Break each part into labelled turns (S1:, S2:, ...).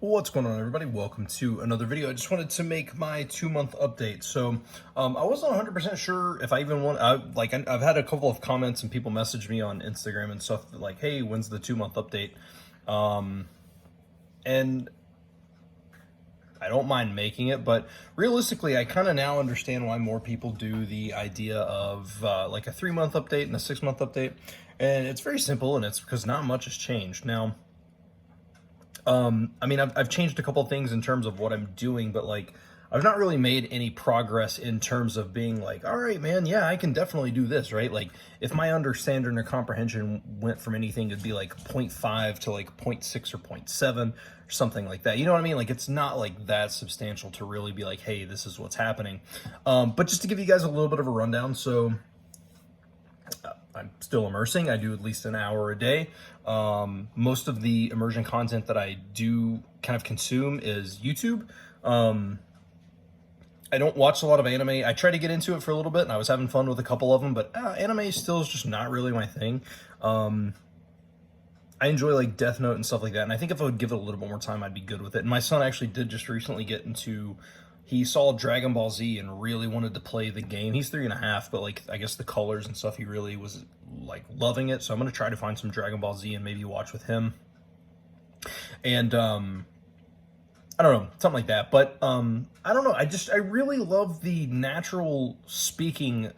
S1: What's going on, everybody? Welcome to another video. I just wanted to make my 2-month update. So I wasn't 100% sure if I even want, I've had a couple of comments and people message me on Instagram and stuff like, hey, when's the 2-month update? And I don't mind making it, but realistically, I kind of now understand why more people do the idea of like a 3-month update and a 6-month update. And it's very simple, and it's because not much has changed. Now, I mean, I've changed a couple of things in terms of what I'm doing, but like, I've not really made any progress in terms of being like, all right, man, yeah, I can definitely do this, right? Like, if my understanding or comprehension went from anything, it'd be like zero point 0.5 to like 0.6 or 0.7 or something like that. You know what I mean? Like, it's not like that substantial to really be like, hey, this is what's happening. But just to give you guys a little bit of a rundown, so I'm still immersing. I do at least an hour a day. Most of the immersion content that I do kind of consume is YouTube. I don't watch a lot of anime. I try to get into it for a little bit, and I was having fun with a couple of them, but anime still is just not really my thing. I enjoy like Death Note and stuff like that, and I think if I would give it a little bit more time, I'd be good with it. And my son actually did just recently get into, he saw Dragon Ball Z and really wanted to play the game. He's 3.5, but like, I guess the colors and stuff, he really was like loving it. So I'm going to try to find some Dragon Ball Z and maybe watch with him. And, I don't know, something like that. But, I don't know. I really love the natural speaking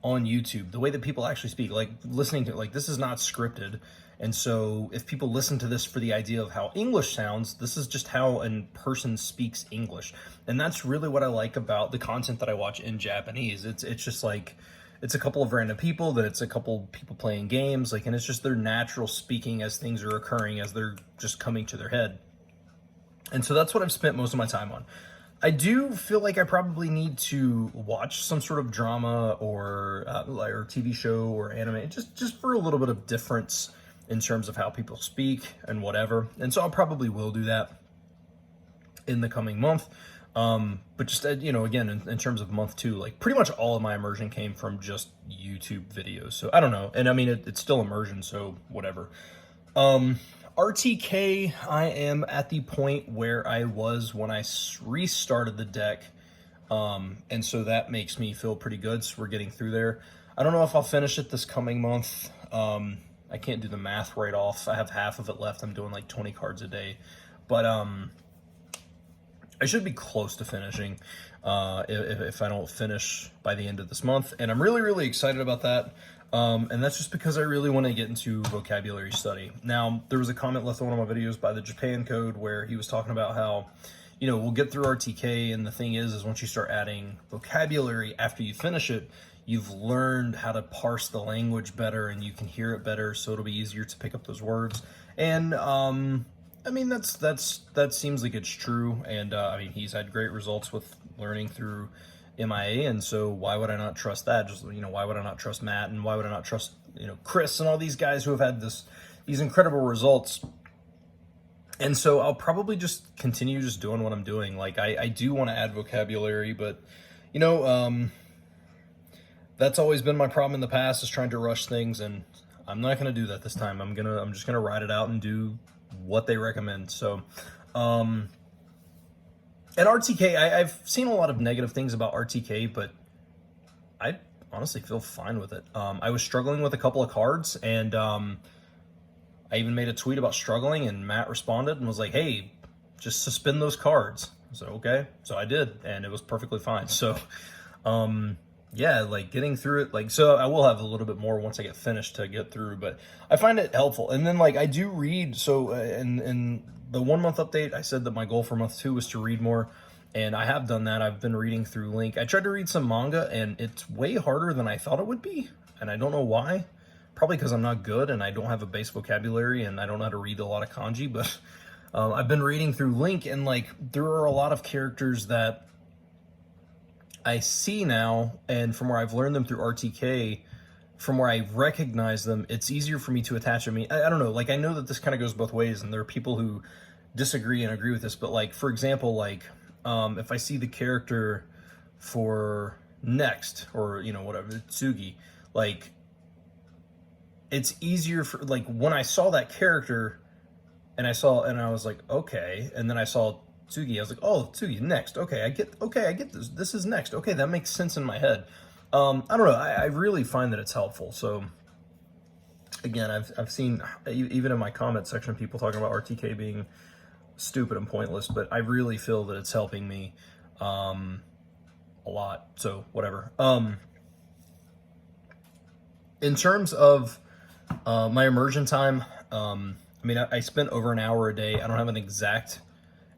S1: on YouTube, the way that people actually speak, like listening to, like, this is not scripted. And so if people listen to this for the idea of how English sounds, this is just how a person speaks English. And that's really what I like about the content that I watch in Japanese. It's just like, it's a couple of random people, that it's a couple people playing games, like, and it's just their natural speaking as things are occurring, as they're just coming to their head. And so that's what I've spent most of my time on. I do feel like I probably need to watch some sort of drama or TV show or anime, just for a little bit of difference in terms of how people speak and whatever. And so I probably will do that in the coming month. But just, again, in terms of month 2, like pretty much all of my immersion came from just YouTube videos. So I don't know. And I mean, it's still immersion, so whatever. RTK, I am at the point where I was when I restarted the deck. And so that makes me feel pretty good. So we're getting through there. I don't know if I'll finish it this coming month. I can't do the math right off. I have half of it left. I'm doing like 20 cards a day. But I should be close to finishing if I don't finish by the end of this month. And I'm really, really excited about that. And that's just because I really want to get into vocabulary study. Now, there was a comment left on one of my videos by the Japan Code where he was talking about how, we'll get through RTK, and the thing is once you start adding vocabulary after you finish it, you've learned how to parse the language better and you can hear it better, so it'll be easier to pick up those words. And I mean, that seems like it's true. And I mean, he's had great results with learning through MIA, and so why would I not trust that? Just, why would I not trust Matt, and why would I not trust, Chris and all these guys who have had these incredible results? And so I'll probably just continue just doing what I'm doing. Like, I do want to add vocabulary, but that's always been my problem in the past, is trying to rush things, and I'm not going to do that this time. I'm just going to ride it out and do what they recommend. So, and RTK, I've seen a lot of negative things about RTK, but I honestly feel fine with it. I was struggling with a couple of cards, and I even made a tweet about struggling, and Matt responded and was like, hey, just suspend those cards. So, okay. So I did, and it was perfectly fine. So, yeah, like getting through it, like, so I will have a little bit more once I get finished to get through, but I find it helpful. And then, like, I do read, so in the 1-month update, I said that my goal for month 2 was to read more, and I have done that. I've been reading through Link. I tried to read some manga, and it's way harder than I thought it would be, and I don't know why. Probably because I'm not good, and I don't have a base vocabulary, and I don't know how to read a lot of kanji, but I've been reading through Link, and, like, there are a lot of characters that I see now, and from where I've learned them through RTK, from where I recognize them, it's easier for me to attach them. I don't know, like, I know that this kind of goes both ways, and there are people who disagree and agree with this, but, like, for example, like, if I see the character for Next, or, whatever, Tsugi, like, it's easier for, like, when I saw that character, and I was like, okay. And then I saw Tsugi. I was like, oh, Tsugi, next. Okay, I get this. This is next. Okay, that makes sense in my head. I don't know. I really find that it's helpful. So again, I've seen even in my comment section people talking about RTK being stupid and pointless, but I really feel that it's helping me a lot. So whatever. In terms of my immersion time, I mean, I spent over an hour a day. I don't have an exact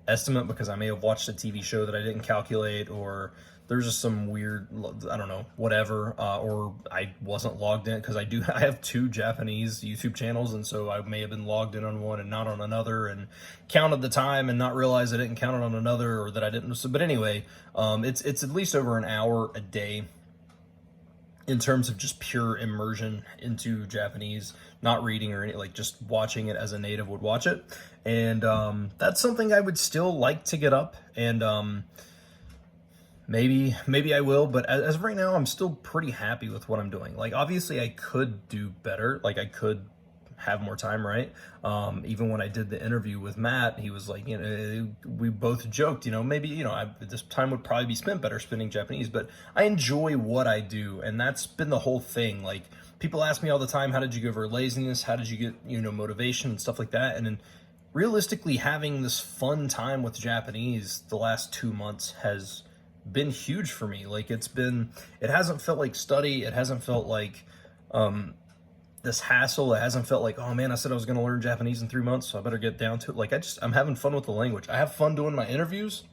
S1: estimate because I may have watched a TV show that I didn't calculate, or there's just some weird, I don't know, whatever, or I wasn't logged in because I have two Japanese YouTube channels, and so I may have been logged in on one and not on another, and counted the time and not realized I didn't count it on another, or that I didn't. But anyway, it's at least over an hour a day in terms of just pure immersion into Japanese, not reading or any, like just watching it as a native would watch it. And that's something I would still like to get up, and maybe I will, but as of right now, I'm still pretty happy with what I'm doing. Like, obviously I could do better. Like, I could have more time, right? Even when I did the interview with Matt, he was like, we both joked, maybe, this time would probably be spent better spending Japanese, but I enjoy what I do. And that's been the whole thing. Like, people ask me all the time, how did you get over laziness? How did you get, motivation and stuff like that? And then realistically, having this fun time with Japanese the last 2 months has been huge for me. Like, it hasn't felt like study. It hasn't felt like, this hassle. It hasn't felt like, oh man, I said I was going to learn Japanese in 3 months, so I better get down to it. Like, I'm having fun with the language. I have fun doing my interviews,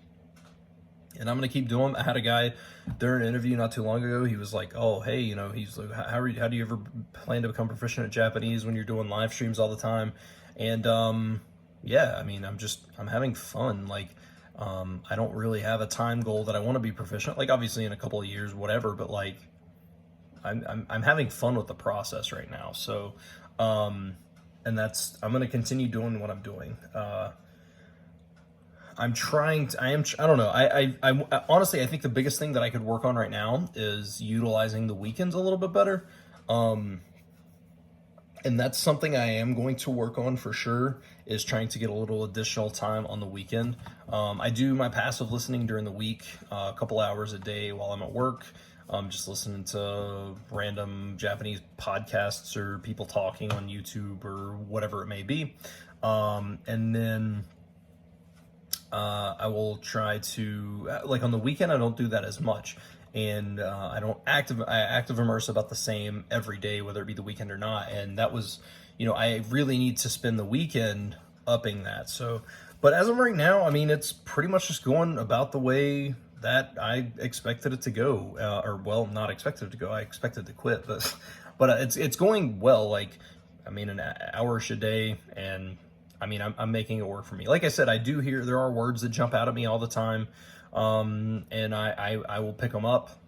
S1: and I'm going to keep doing them. I had a guy during an interview not too long ago. He was like, oh, hey, he's like, how do you ever plan to become proficient at Japanese when you're doing live streams all the time? And, yeah, I mean, I'm having fun. Like, I don't really have a time goal that I want to be proficient. Like, obviously in a couple of years, whatever, but like, I'm having fun with the process right now. So, and I'm going to continue doing what I'm doing. I don't know. I honestly, I think the biggest thing that I could work on right now is utilizing the weekends a little bit better. And that's something I am going to work on for sure, is trying to get a little additional time on the weekend. I do my passive listening during the week, a couple hours a day while I'm at work. Just listening to random Japanese podcasts or people talking on YouTube or whatever it may be. And then I will try to, like on the weekend, I don't do that as much. And I active immerse about the same every day, whether it be the weekend or not. And that was, I really need to spend the weekend upping that. So, but as of right now, I mean, it's pretty much just going about the way that I expected it to go, or well, not expected it to go. I expected to quit, but it's going well. Like, I mean, an hour-ish a day, and I mean, I'm making it work for me. Like I said, I do hear there are words that jump out at me all the time, and I will pick them up.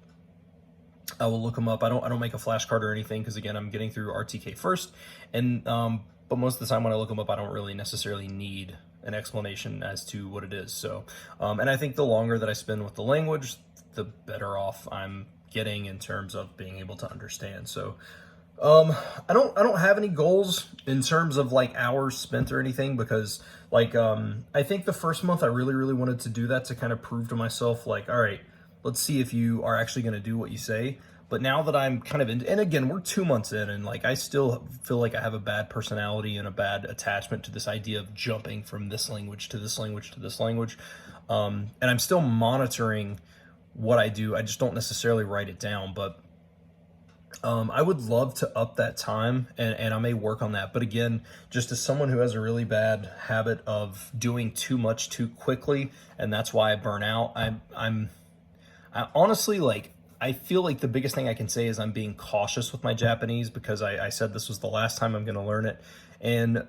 S1: I will look them up. I don't make a flashcard or anything because again, I'm getting through RTK first, and but most of the time when I look them up, I don't really necessarily need an explanation as to what it is. So, and I think the longer that I spend with the language, the better off I'm getting in terms of being able to understand. So, I don't have any goals in terms of like hours spent or anything, because like, I think the first month I really wanted to do that to kind of prove to myself, like, all right, let's see if you are actually going to do what you say. But now that I'm kind of in, and again, we're 2 months in, and like, I still feel like I have a bad personality and a bad attachment to this idea of jumping from this language to this language to this language. And I'm still monitoring what I do. I just don't necessarily write it down, but I would love to up that time, and I may work on that. But again, just as someone who has a really bad habit of doing too much too quickly, and that's why I burn out, I honestly, like, I feel like the biggest thing I can say is I'm being cautious with my Japanese, because I said this was the last time I'm going to learn it. And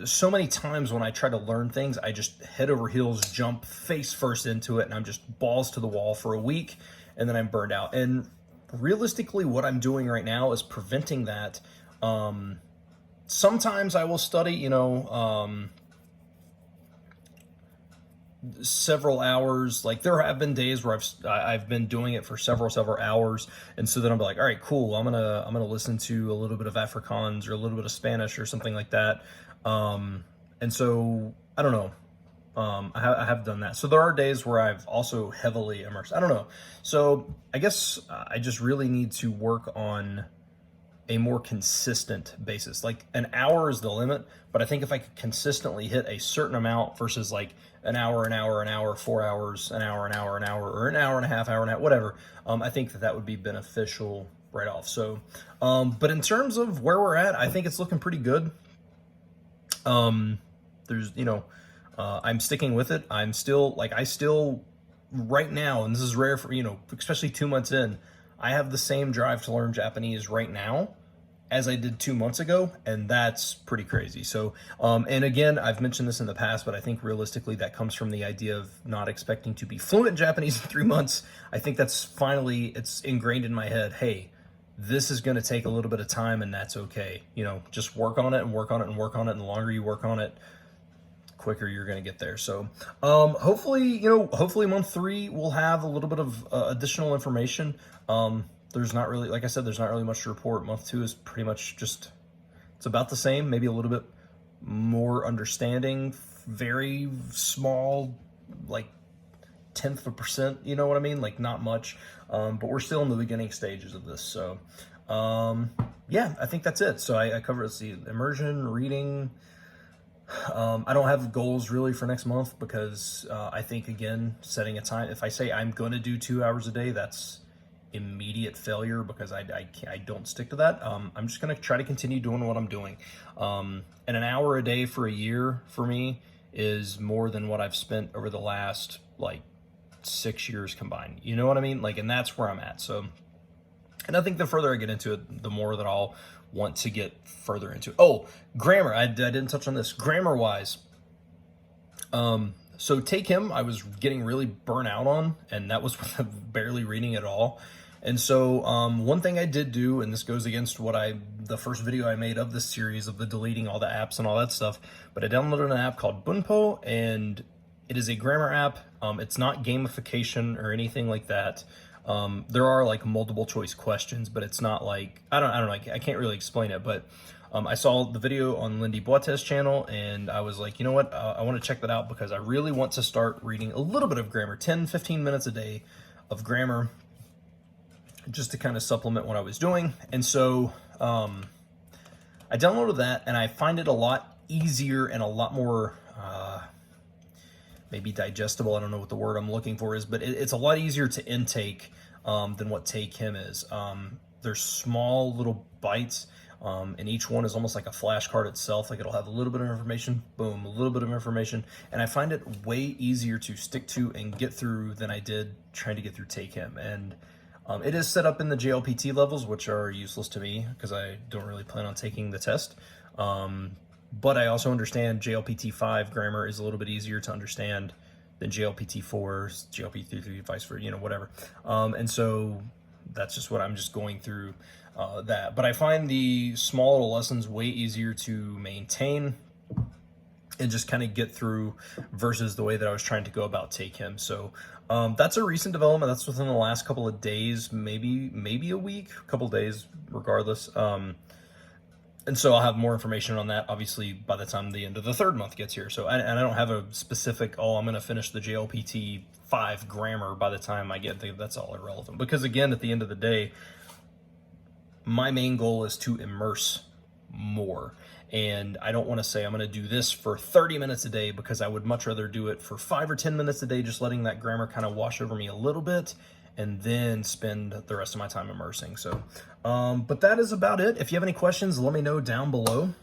S1: so many times when I try to learn things, I just head over heels, jump face first into it, and I'm just balls to the wall for a week, and then I'm burned out. And realistically, what I'm doing right now is preventing that. Sometimes I will study, several hours. Like, there have been days where I've been doing it for several hours, and so then I'm like, all right, cool, I'm gonna listen to a little bit of Afrikaans or a little bit of Spanish or something like that, And so, I don't know. I have done that. So there are days where I've also heavily immersed. I don't know. So I guess I just really need to work on a more consistent basis. Like an hour is the limit, but I think if I could consistently hit a certain amount versus like an hour, 4 hours, an hour, or an hour and a half, whatever, I think that would be beneficial right off. So, but in terms of where we're at, I think it's looking pretty good. There's, I'm sticking with it. I'm still right now, and this is rare for, especially 2 months in, I have the same drive to learn Japanese right now as I did 2 months ago, and that's pretty crazy. So, and again, I've mentioned this in the past, but I think realistically that comes from the idea of not expecting to be fluent in Japanese in 3 months. I think that's finally, it's ingrained in my head, hey, this is going to take a little bit of time, and that's okay. Just work on it and work on it and work on it, and the longer you work on it, quicker you're going to get there. So hopefully month 3 we'll have a little bit of additional information. There's not really, like I said, there's not really much to report. Month 2 is pretty much just, it's about the same, maybe a little bit more understanding, very small, like 1/10 of a percent, you know what I mean? Like not much, but we're still in the beginning stages of this. So yeah, I think that's it. So I covered, let's see, immersion, reading. I don't have goals really for next month because I think, again, setting a time, if I say I'm going to do 2 hours a day, that's immediate failure because I don't stick to that. I'm just going to try to continue doing what I'm doing. And an hour a day for a year for me is more than what I've spent over the last like 6 years combined. You know what I mean? Like, and that's where I'm at. So, and I think the further I get into it, the more that I'll want to get further into it. Oh, grammar. I didn't touch on this. Grammar wise. So Take Him, I was getting really burnt out on, and that was with barely reading at all. And so one thing I did do, and this goes against what the first video I made of this series of the deleting all the apps and all that stuff, but I downloaded an app called Bunpo, and it is a grammar app. It's not gamification or anything like that. There are like multiple choice questions, but it's not like, I don't know, I can't really explain it, but I saw the video on Lindy Boite's channel, and I was like, you know what, I want to check that out because I really want to start reading a little bit of grammar, 10-15 minutes a day of grammar, just to kind of supplement what I was doing. And so I downloaded that, and I find it a lot easier and a lot more maybe digestible. I don't know what the word I'm looking for is, but it's a lot easier to intake than what Take Him is. There's small little bites, and each one is almost like a flashcard itself. Like it'll have a little bit of information, boom, a little bit of information, and I find it way easier to stick to and get through than I did trying to get through Take Him. And it is set up in the JLPT levels, which are useless to me because I don't really plan on taking the test. But I also understand JLPT 5 grammar is a little bit easier to understand than JLPT 4's, JLPT 3, vice versa, whatever. And so that's just what I'm just going through that. But I find the small little lessons way easier to maintain and just kind of get through versus the way that I was trying to go about Take Him. So that's a recent development. That's within the last couple of days, maybe a week, a couple of days, regardless. And so I'll have more information on that, obviously, by the time the end of the 3rd month gets here. So, and I don't have a specific, I'm going to finish the JLPT 5 grammar by the time I get there. That's all irrelevant. Because, again, at the end of the day, my main goal is to immerse more. And I don't want to say I'm going to do this for 30 minutes a day because I would much rather do it for 5 or 10 minutes a day, just letting that grammar kind of wash over me a little bit, and then spend the rest of my time immersing. So, but that is about it. If you have any questions, let me know down below.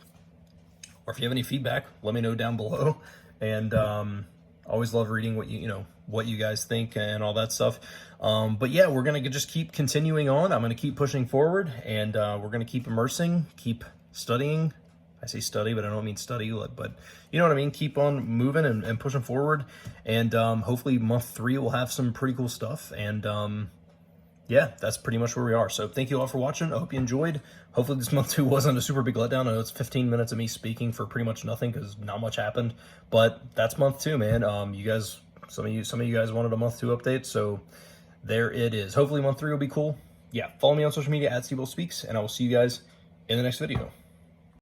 S1: Or if you have any feedback, let me know down below. And always love reading what what you guys think and all that stuff. But yeah, we're gonna just keep continuing on. I'm gonna keep pushing forward, and we're gonna keep immersing, keep studying. I say study, but I don't mean study, but you know what I mean? Keep on moving and pushing forward. And hopefully month 3 will have some pretty cool stuff. And yeah, that's pretty much where we are. So thank you all for watching. I hope you enjoyed. Hopefully this month 2 wasn't a super big letdown. I know it's 15 minutes of me speaking for pretty much nothing because not much happened. But that's month 2, man. You guys, some of you guys wanted a month 2 update. So there it is. Hopefully month 3 will be cool. Yeah, follow me on social media at Seabolt Speaks, and I will see you guys in the next video.